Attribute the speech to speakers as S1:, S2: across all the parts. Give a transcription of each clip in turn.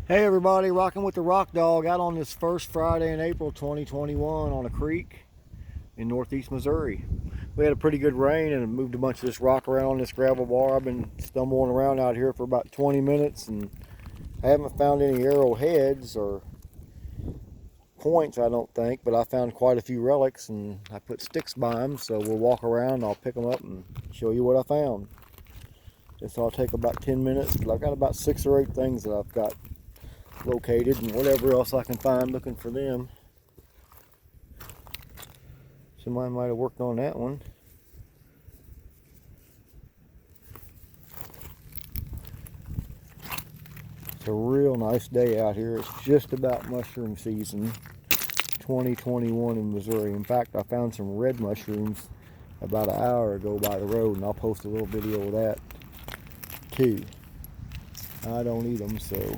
S1: Hey everybody, rocking with the Rock Dog out on this first Friday in April 2021 on a creek in northeast Missouri. We had a pretty good rain and it moved a bunch of this rock around on this gravel bar. I've been stumbling around out here for about 20 minutes and I haven't found any arrowheads or points, I don't think, but I found quite a few relics and I put sticks by them, so we'll walk around and I'll pick them up and show you what I found. This will take about 10 minutes, but I've got about 6 or 8 things that I've got located and whatever else I can find looking for them. Somebody might have worked on that one. It's a real nice day out here. It's just about mushroom season 2021 in Missouri. In fact, I found some red mushrooms about an hour ago by the road, and I'll post a little video of that too. I don't eat them, so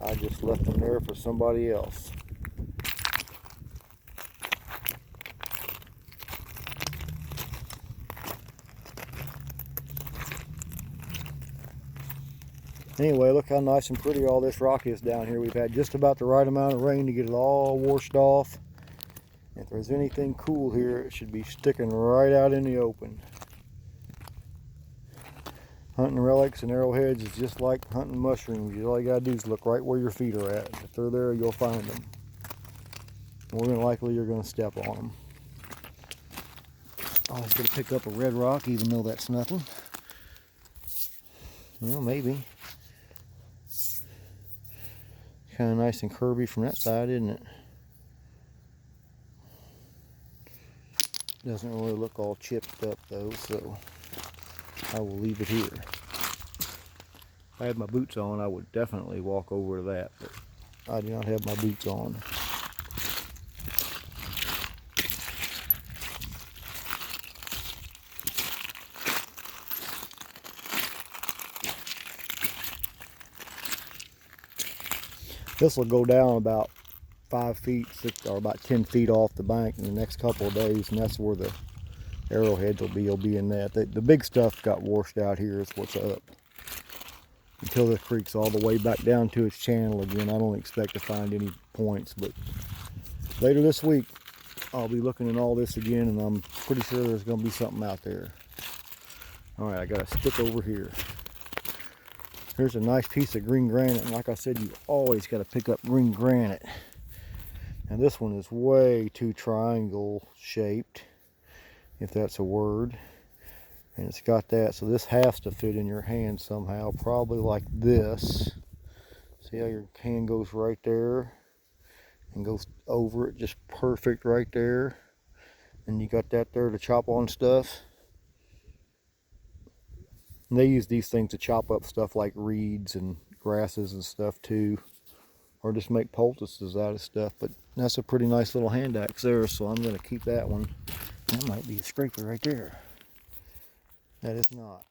S1: I just left them there for somebody else. Anyway, look how nice and pretty all this rock is down here. We've had just about the right amount of rain to get it all washed off. If there's anything cool here, it should be sticking right out in the open. Hunting relics and arrowheads is just like hunting mushrooms. All you gotta do is look right where your feet are at. If they're there, you'll find them. More than likely, you're gonna step on them. I was gonna pick up a red rock, even though that's nothing. Well, maybe. Kind of nice and curvy from that side, isn't it? Doesn't really look all chipped up though, so I will leave it here. If I had my boots on, I would definitely walk over to that, but I do not have my boots on. This will go down about 5 feet, 6, or about 10 feet off the bank in the next couple of days, and that's where the arrowheads will be. Will be in that. The big stuff got washed out here is what's up. Until the creek's all the way back down to its channel again, I don't expect to find any points, but later this week I'll be looking at all this again, and I'm pretty sure there's going to be something out there. Alright, I got a stick over here. Here's a nice piece of green granite, and like I said, you always got to pick up green granite. Now this one is way too triangle shaped, if that's a word. And it's got that, so this has to fit in your hand somehow, probably like this. See how your hand goes right there and goes over it, just perfect right there. And you got that there to chop on stuff. And they use these things to chop up stuff like reeds and grasses and stuff too, or just make poultices out of stuff. But that's a pretty nice little hand axe there, so I'm going to keep that one. That might be a scraper right there. That is not.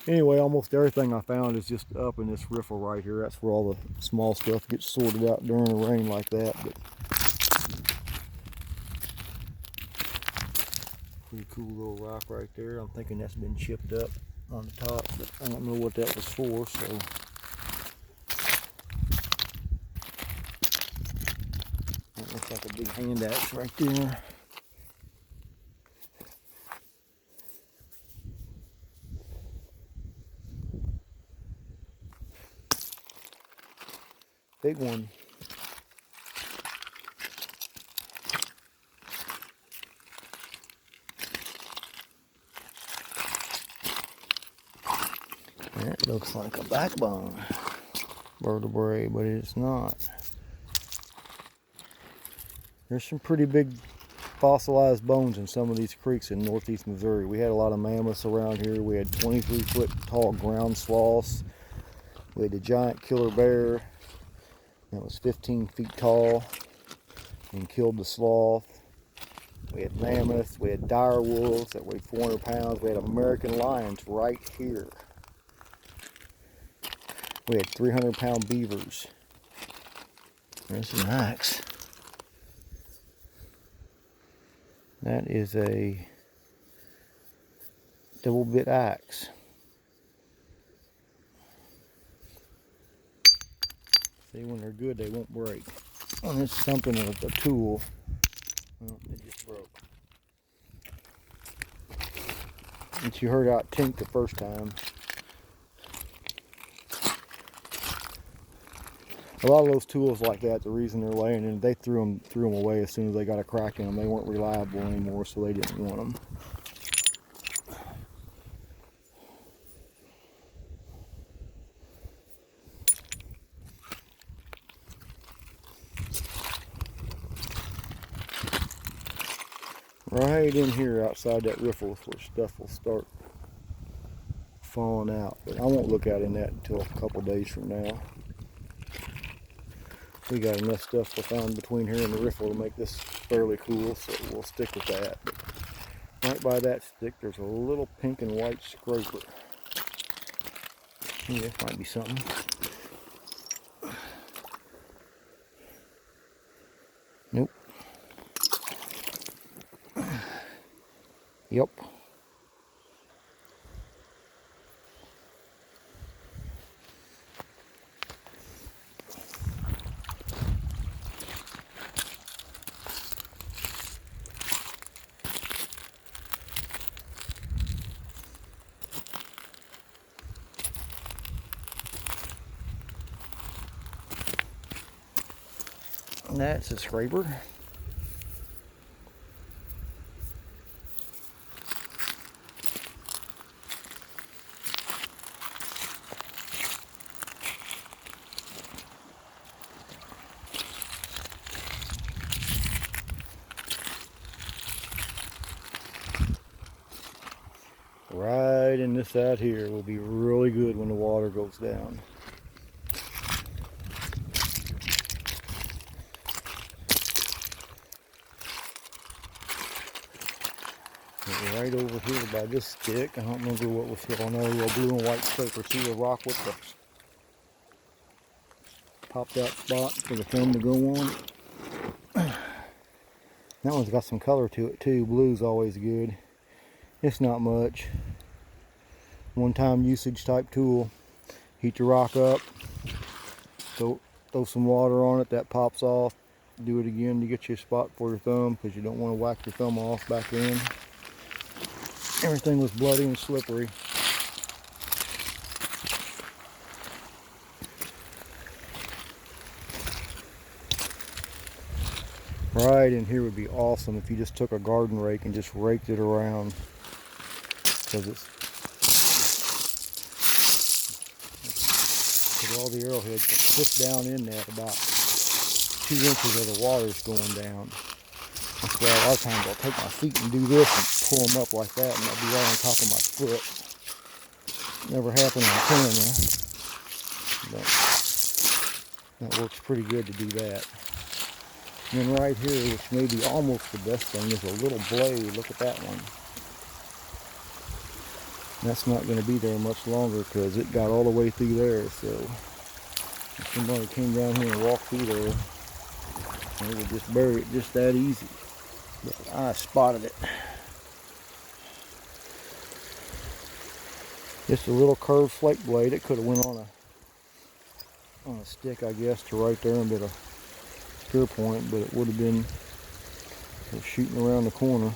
S1: Anyway, almost everything I found is just up in this riffle right here. That's where all the small stuff gets sorted out during a rain like that. But pretty cool little rock right there. I'm thinking that's been chipped up on the top, but I don't know what that was for, so. That looks like a big hand axe right there. Big one. That looks like a backbone vertebrae, but it's not. There's some pretty big fossilized bones in some of these creeks in northeast Missouri. We had a lot of mammoths around here. We had 23-foot tall ground sloths. We had a giant killer bear that was 15 feet tall and killed the sloth. We had mammoths. We had dire wolves that weighed 400 pounds. We had American lions right here. We had 300-pound beavers. There's an axe. That is a double bit axe. See, when they're good, they won't break. When it's something with a tool, well, it just broke. But you heard out tink the first time. A lot of those tools like that, the reason they're laying in, they threw them away as soon as they got a crack in them. They weren't reliable anymore, so they didn't want them. Right in here outside that riffle is where stuff will start falling out. But I won't look at that until a couple days from now. We got enough stuff to find between here and the riffle to make this fairly cool, so we'll stick with that. But right by that stick, there's a little pink and white scraper. Yeah, this might be something. Nope. Yep. That's a scraper. Right in this out here will be really good when the water goes down. Right over here by this stick, I don't remember what was here. I know a blue and white scraper. See the rock with the popped out spot for the thumb to go on. That one's got some color to it too. Blue's always good. It's not much. One-time usage type tool. Heat the rock up, throw some water on it, that pops off. Do it again to get you a spot for your thumb because you don't want to whack your thumb off back then. Everything was bloody and slippery. Right in here would be awesome if you just took a garden rake and just raked it around, because all the arrowheads will push down in there about 2 inches of the water's going down. That's why a lot of times I'll take my feet and do this and pull them up like that, and they'll be right on top of my foot. Never happened on camera, but that works pretty good to do that. And then right here, which may be almost the best thing, is a little blade. Look at that one. That's not going to be there much longer because it got all the way through there. So if somebody came down here and walked through there, they would just bury it just that easy. But I spotted it. Just a little curved flake blade. It could have went on a stick, I guess, to right there and bit a spear point, but it would have been shooting around the corner.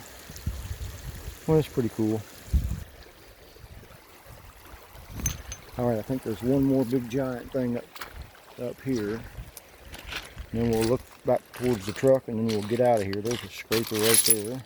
S1: Well, it's pretty cool. Alright, I think there's one more big giant thing up here. And then we'll look back towards the truck and then we'll get out of here. There's a scraper right there.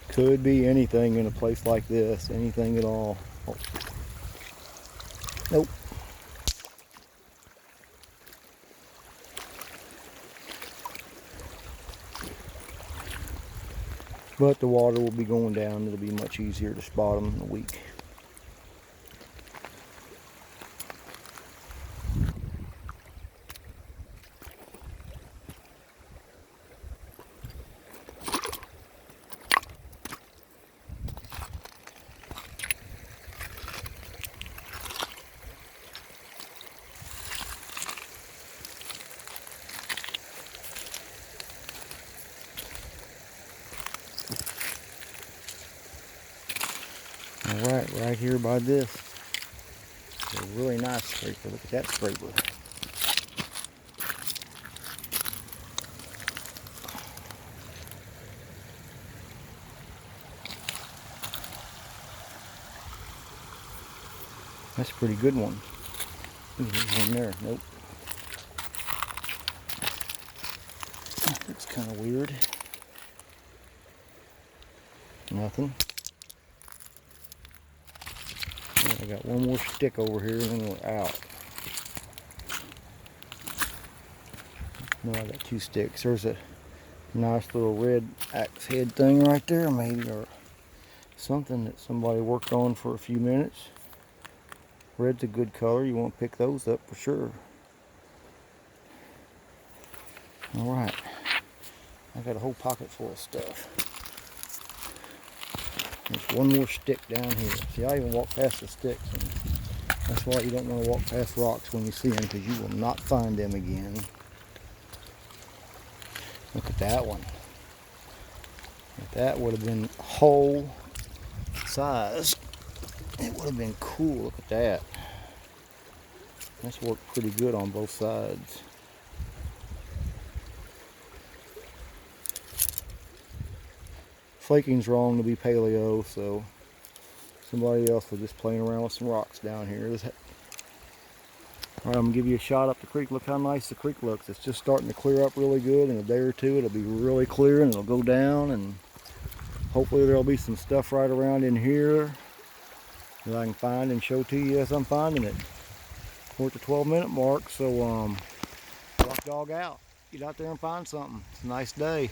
S1: Could be anything in a place like this, anything at all. Oh. Nope. But the water will be going down. It'll be much easier to spot them in a week. Alright, right here by this. A really nice scraper. Look at that scraper. That's a pretty good one. Ooh, there's one there. Nope. That's kind of weird. Nothing. I got one more stick over here and then we're out. No, I got two sticks. There's a nice little red axe head thing right there, maybe, or something that somebody worked on for a few minutes. Red's a good color. You want to pick those up for sure. Alright. I got a whole pocket full of stuff. There's one more stick down here. See, I even walk past the sticks, and that's why you don't want to walk past rocks when you see them, because you will not find them again. Look at that one. If that would have been whole size, it would have been cool. Look at that. That's worked pretty good on both sides. Flaking's wrong to be paleo, so somebody else was just playing around with some rocks down here. Alright, I'm going to give you a shot up the creek. Look how nice the creek looks. It's just starting to clear up really good. In a day or two it'll be really clear and it'll go down, and hopefully there'll be some stuff right around in here that I can find and show to you as I'm finding it. We're at the 12-minute mark, so rock dog out. Get out there and find something. It's a nice day.